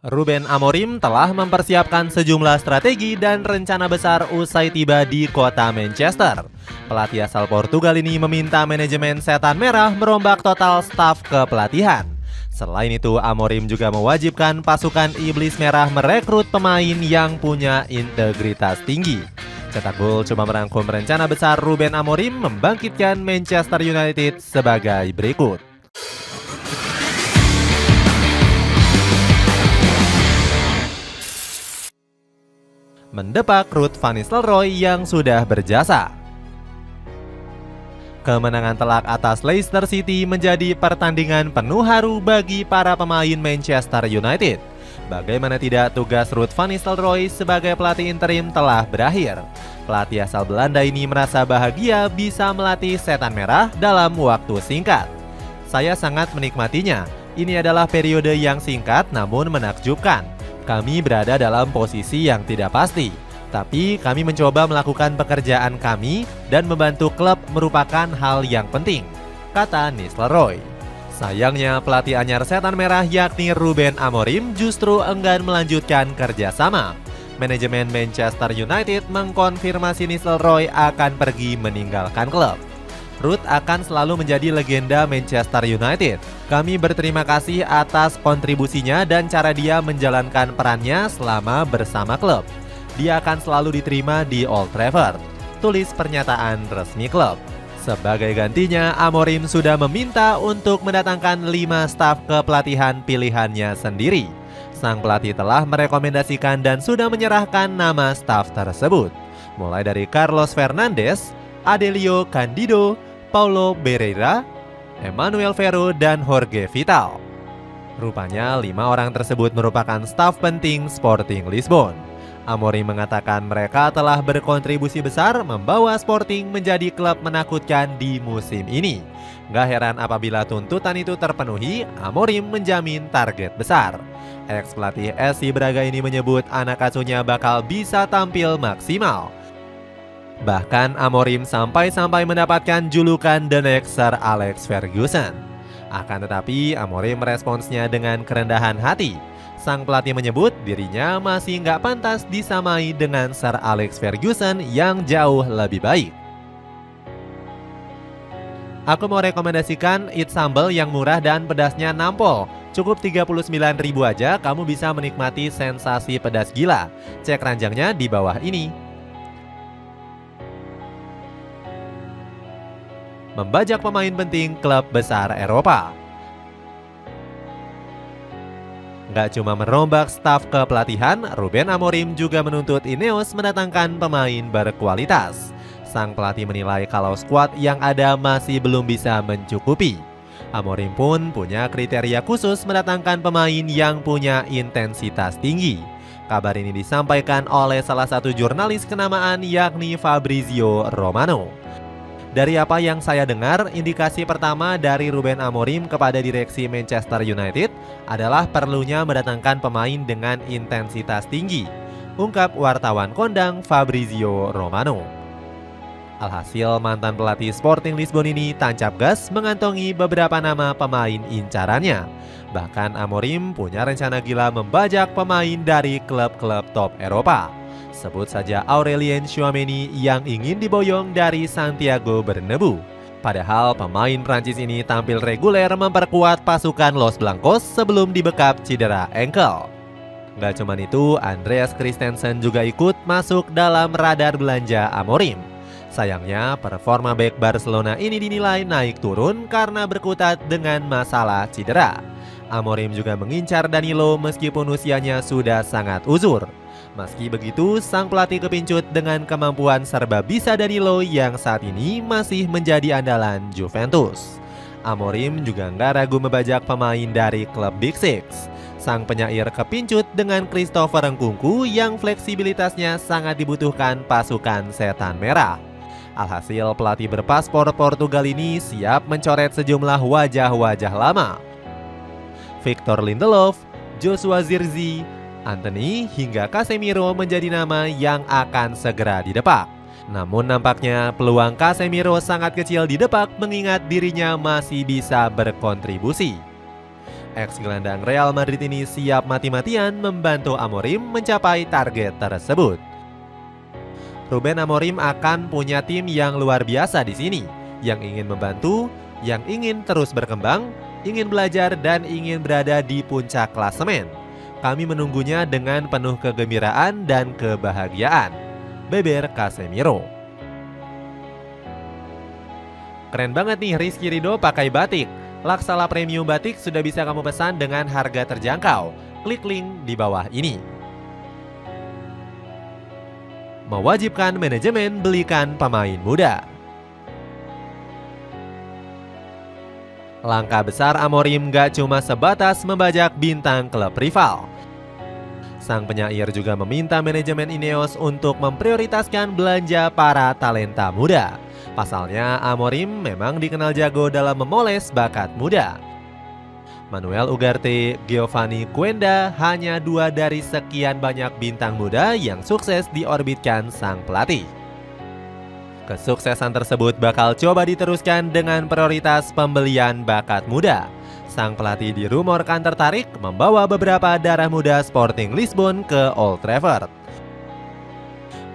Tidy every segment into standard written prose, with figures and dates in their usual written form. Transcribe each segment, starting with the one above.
Ruben Amorim telah mempersiapkan sejumlah strategi dan rencana besar usai tiba di kota Manchester. Pelatih asal Portugal ini meminta manajemen Setan Merah merombak total staf kepelatihan. Selain itu, Amorim juga mewajibkan pasukan Iblis Merah merekrut pemain yang punya integritas tinggi. Cetak Gol cuma merangkum rencana besar Ruben Amorim membangkitkan Manchester United sebagai berikut. Mendepak Ruud van Nistelrooy yang sudah berjasa. Kemenangan telak atas Leicester City menjadi pertandingan penuh haru bagi para pemain Manchester United. Bagaimana tidak, tugas Ruud van Nistelrooy sebagai pelatih interim telah berakhir. Pelatih asal Belanda ini merasa bahagia bisa melatih Setan Merah dalam waktu singkat. Saya sangat menikmatinya. Ini adalah periode yang singkat namun menakjubkan. Kami berada dalam posisi yang tidak pasti, tapi kami mencoba melakukan pekerjaan kami dan membantu klub merupakan hal yang penting, kata Nistelrooy. Sayangnya pelatih anyar Setan Merah yakni Ruben Amorim justru enggan melanjutkan kerjasama. Manajemen Manchester United mengkonfirmasi Nistelrooy akan pergi meninggalkan klub. Ruud akan selalu menjadi legenda Manchester United. Kami berterima kasih atas kontribusinya dan cara dia menjalankan perannya selama bersama klub. Dia akan selalu diterima di Old Trafford, tulis pernyataan resmi klub. Sebagai gantinya, Amorim sudah meminta untuk mendatangkan 5 staf kepelatihan pilihannya sendiri. Sang pelatih telah merekomendasikan dan sudah menyerahkan nama staf tersebut, mulai dari Carlos Fernandes, Adelio Candido, Paulo Pereira, Emmanuel Ferro, dan Jorge Vital. Rupanya 5 orang tersebut merupakan staf penting Sporting Lisbon. Amorim mengatakan mereka telah berkontribusi besar membawa Sporting menjadi klub menakutkan di musim ini. Gak heran apabila tuntutan itu terpenuhi, Amorim menjamin target besar. Ex-pelatih SC Braga ini menyebut anak asuhnya bakal bisa tampil maksimal. Bahkan Amorim sampai-sampai mendapatkan julukan The Next Sir Alex Ferguson. Akan tetapi Amorim meresponsnya dengan kerendahan hati. Sang pelatih menyebut dirinya masih nggak pantas disamai dengan Sir Alex Ferguson yang jauh lebih baik. Aku mau rekomendasikan Eat Sambal yang murah dan pedasnya nampol. Cukup 39.000 aja kamu bisa menikmati sensasi pedas gila. Cek ranjangnya di bawah ini. Membajak pemain penting klub besar Eropa. Gak cuma merombak staf kepelatihan, Ruben Amorim juga menuntut Ineos mendatangkan pemain berkualitas. Sang pelatih menilai kalau skuad yang ada masih belum bisa mencukupi. Amorim pun punya kriteria khusus mendatangkan pemain yang punya intensitas tinggi. Kabar ini disampaikan oleh salah satu jurnalis kenamaan yakni Fabrizio Romano. Dari apa yang saya dengar, indikasi pertama dari Ruben Amorim kepada direksi Manchester United adalah perlunya mendatangkan pemain dengan intensitas tinggi, ungkap wartawan kondang Fabrizio Romano. Alhasil mantan pelatih Sporting Lisbon ini tancap gas mengantongi beberapa nama pemain incarannya. Bahkan Amorim punya rencana gila membajak pemain dari klub-klub top Eropa. Sebut saja Aurelien Tchouaméni yang ingin diboyong dari Santiago Bernabeu. Padahal pemain Prancis ini tampil reguler memperkuat pasukan Los Blancos sebelum dibekap cedera ankle. Gak cuman itu, Andreas Christensen juga ikut masuk dalam radar belanja Amorim. Sayangnya, performa bek Barcelona ini dinilai naik turun karena berkutat dengan masalah cedera. Amorim juga mengincar Danilo meskipun usianya sudah sangat uzur. Meski begitu, sang pelatih kepincut dengan kemampuan serba bisa Danilo yang saat ini masih menjadi andalan Juventus. Amorim juga nggak ragu membajak pemain dari klub Big Six. Sang penyair kepincut dengan Christopher Nkunku yang fleksibilitasnya sangat dibutuhkan pasukan Setan Merah. Alhasil pelatih berpaspor Portugal ini siap mencoret sejumlah wajah-wajah lama. Victor Lindelof, Joshua Zirkzee, Antony hingga Casemiro menjadi nama yang akan segera didepak. Namun nampaknya peluang Casemiro sangat kecil didepak mengingat dirinya masih bisa berkontribusi. Ex-gelandang Real Madrid ini siap mati-matian membantu Amorim mencapai target tersebut. Ruben Amorim akan punya tim yang luar biasa di sini, yang ingin membantu, yang ingin terus berkembang, ingin belajar dan ingin berada di puncak klasemen. Kami menunggunya dengan penuh kegembiraan dan kebahagiaan. Beber Casemiro. Keren banget nih Rizky Ridho pakai batik. Laksala Premium Batik sudah bisa kamu pesan dengan harga terjangkau. Klik link di bawah ini. Mewajibkan manajemen belikan pemain muda. Langkah besar Amorim gak cuma sebatas membajak bintang klub rival. Sang penyair juga meminta manajemen Ineos untuk memprioritaskan belanja para talenta muda. Pasalnya, Amorim memang dikenal jago dalam memoles bakat muda. Manuel Ugarte, Giovanni Cuenda hanya 2 dari sekian banyak bintang muda yang sukses diorbitkan sang pelatih. Kesuksesan tersebut bakal coba diteruskan dengan prioritas pembelian bakat muda. Sang pelatih dirumorkan tertarik membawa beberapa darah muda Sporting Lisbon ke Old Trafford.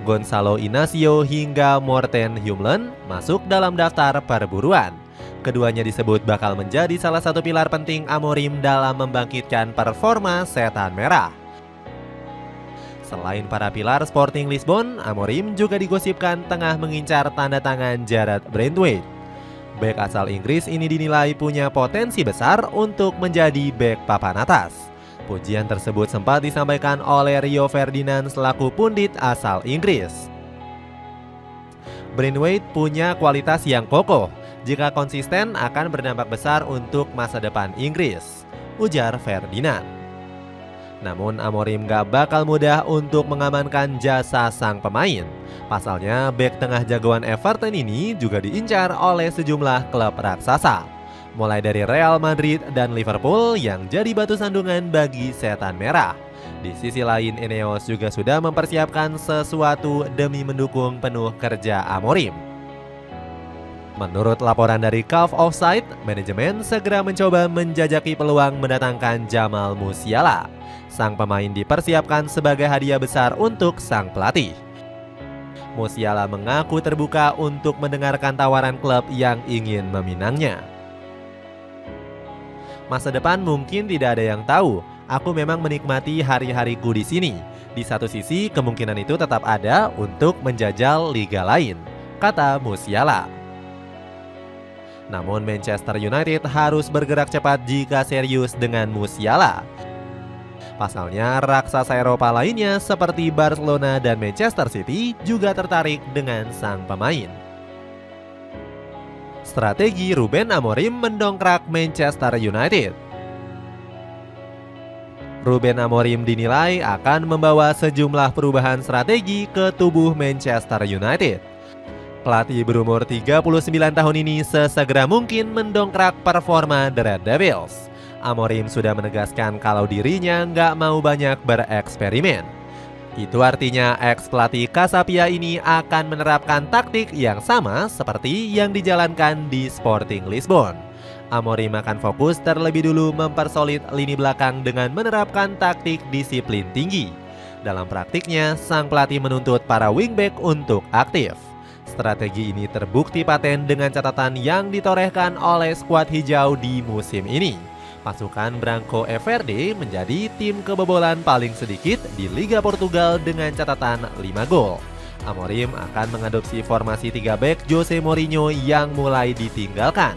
Gonzalo Inacio hingga Morten Hummelen masuk dalam daftar perburuan. Keduanya disebut bakal menjadi salah satu pilar penting Amorim dalam membangkitkan performa Setan Merah. Selain para pilar Sporting Lisbon, Amorim juga digosipkan tengah mengincar tanda tangan Jarrad Branthwaite. Bek asal Inggris ini dinilai punya potensi besar untuk menjadi bek papan atas. Pujian tersebut sempat disampaikan oleh Rio Ferdinand selaku pundit asal Inggris. Branthwaite punya kualitas yang kokoh. Jika konsisten akan berdampak besar untuk masa depan Inggris, ujar Ferdinand. Namun Amorim gak bakal mudah untuk mengamankan jasa sang pemain. Pasalnya bek tengah jagoan Everton ini juga diincar oleh sejumlah klub raksasa, mulai dari Real Madrid dan Liverpool yang jadi batu sandungan bagi Setan Merah. Di sisi lain, Ineos juga sudah mempersiapkan sesuatu demi mendukung penuh kerja Amorim. Menurut laporan dari Calf Offside, manajemen segera mencoba menjajaki peluang mendatangkan Jamal Musiala. Sang pemain dipersiapkan sebagai hadiah besar untuk sang pelatih. Musiala mengaku terbuka untuk mendengarkan tawaran klub yang ingin meminangnya. Masa depan mungkin tidak ada yang tahu. Aku memang menikmati hari-hariku di sini. Di satu sisi, kemungkinan itu tetap ada untuk menjajal liga lain, kata Musiala. Namun Manchester United harus bergerak cepat jika serius dengan Musiala. Pasalnya, raksasa Eropa lainnya seperti Barcelona dan Manchester City juga tertarik dengan sang pemain. Strategi Ruben Amorim mendongkrak Manchester United. Ruben Amorim dinilai akan membawa sejumlah perubahan strategi ke tubuh Manchester United. Pelatih berumur 39 tahun ini sesegera mungkin mendongkrak performa The Red Devils. Amorim sudah menegaskan kalau dirinya nggak mau banyak bereksperimen. Itu artinya ex-pelatih Casapia ini akan menerapkan taktik yang sama seperti yang dijalankan di Sporting Lisbon. Amorim akan fokus terlebih dulu mempersolid lini belakang dengan menerapkan taktik disiplin tinggi. Dalam praktiknya, sang pelatih menuntut para wingback untuk aktif. Strategi ini terbukti paten dengan catatan yang ditorehkan oleh skuad hijau di musim ini. Pasukan Branco Everde menjadi tim kebobolan paling sedikit di Liga Portugal dengan catatan 5 gol. Amorim akan mengadopsi formasi 3 back Jose Mourinho yang mulai ditinggalkan.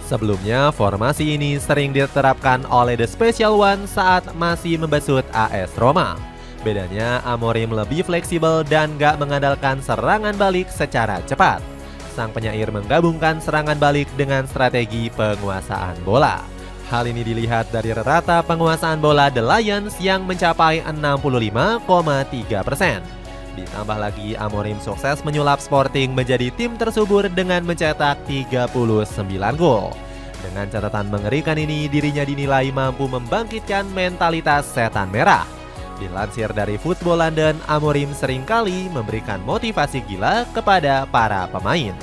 Sebelumnya, formasi ini sering diterapkan oleh The Special One saat masih membesut AS Roma. Bedanya, Amorim lebih fleksibel dan gak mengandalkan serangan balik secara cepat. Sang penyair menggabungkan serangan balik dengan strategi penguasaan bola. Hal ini dilihat dari rata penguasaan bola The Lions yang mencapai 65,3%. Ditambah lagi Amorim sukses menyulap Sporting menjadi tim tersubur dengan mencetak 39 gol. Dengan catatan mengerikan ini, dirinya dinilai mampu membangkitkan mentalitas Setan Merah. Dilansir dari Football London, Amorim seringkali memberikan motivasi gila kepada para pemain.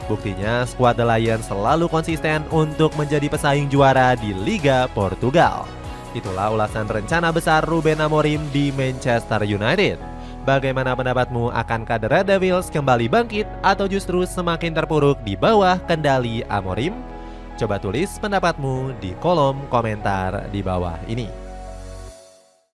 Buktinya, skuad The Lions selalu konsisten untuk menjadi pesaing juara di Liga Portugal. Itulah ulasan rencana besar Ruben Amorim di Manchester United. Bagaimana pendapatmu, akankah The Red Devils kembali bangkit atau justru semakin terpuruk di bawah kendali Amorim? Coba tulis pendapatmu di kolom komentar di bawah ini.